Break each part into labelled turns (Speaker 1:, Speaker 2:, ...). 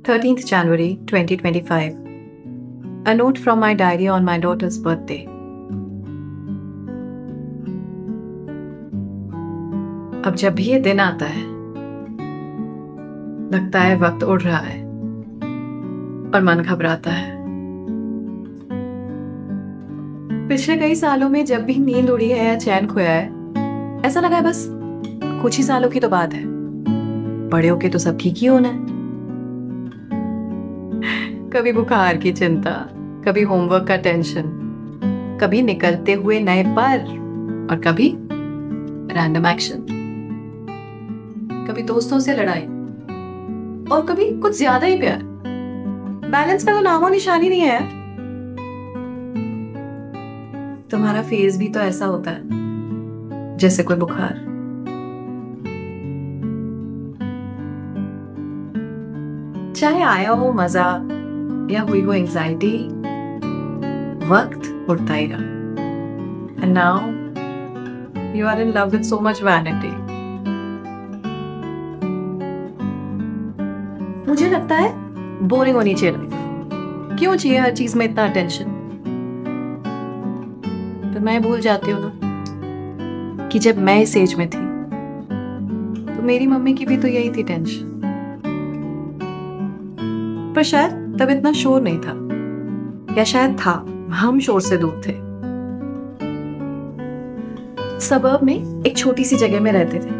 Speaker 1: 13th January 2025. A note from my diary on my daughter's birthday. अब जब भी ये दिन आता है, लगता है वक्त उड़ रहा है और मन घबराता है। पिछले कई सालों में जब भी नींद उड़ी है या चैन खोया है, ऐसा लगा है बस कुछ ही सालों की तो बात है, बड़े होके तो सब ठीक ही होना है। कभी बुखार की चिंता, कभी होमवर्क का टेंशन, कभी निकलते हुए नए पर और कभी रैंडम एक्शन, कभी दोस्तों से लड़ाई और कभी कुछ ज्यादा ही प्यार। बैलेंस का तो नामो निशानी नहीं है। तुम्हारा फेज भी तो ऐसा होता है जैसे कोई बुखार। चाहे आया हो मजा या हुई हो एंजाइटी, वक्त उड़ता ही रहा। And now you are in love with so much vanity. मुझे लगता है बोरिंग होनी चाहिए लाइफ। क्यों चाहिए हर चीज में इतना अटेंशन? तो मैं भूल जाती हूँ ना कि जब मैं इस एज में थी तो मेरी मम्मी की भी तो यही थी टेंशन। पर शायद तब इतना शोर नहीं था, या शायद था, हम शोर से दूर थे। सबर्ब में एक छोटी सी जगह में रहते थे।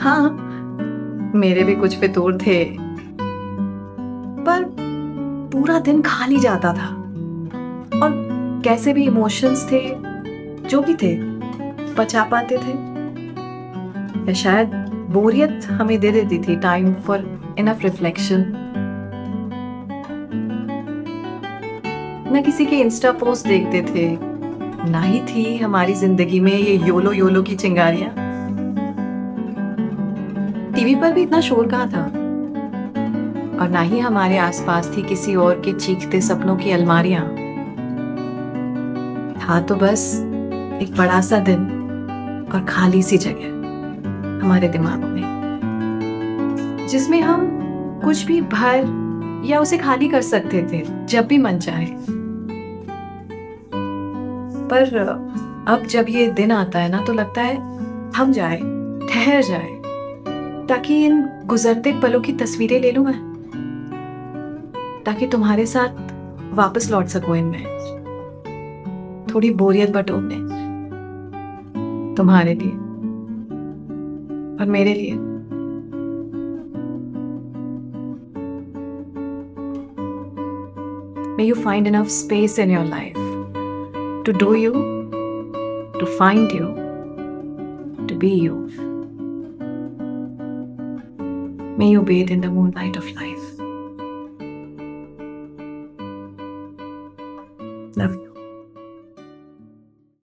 Speaker 1: हाँ, मेरे भी कुछ फितूर थे, पर पूरा दिन खाली जाता था और कैसे भी इमोशंस थे, जो भी थे, बचा पाते थे। या शायद बोरियत हमें दे देती थी टाइम फॉर इनफ रिफ्लेक्शन। न किसी के इंस्टा पोस्ट देखते थे, ना ही थी हमारी जिंदगी में ये योलो योलो की चिंगारियां। टीवी पर भी इतना शोर कहाँ था, और ना ही हमारे आसपास थी किसी और के चीखते सपनों की अलमारियां। था तो बस एक बड़ा सा दिन और खाली सी जगह हमारे दिमागों में, जिसमें हम कुछ भी भर या उसे खाली कर सकते थे जब भी मन चाहे। पर अब जब ये दिन आता है ना, तो लगता है थम जाए, ठहर जाए, ताकि इन गुजरते पलों की तस्वीरें ले लूं मैं, ताकि तुम्हारे साथ वापस लौट सकूं इनमें, थोड़ी बोरियत बटोरने, तुम्हारे लिए और मेरे लिए। May you find enough space in your life to do you, to find you, to be you. May you bathe in the moonlight of life. Love you.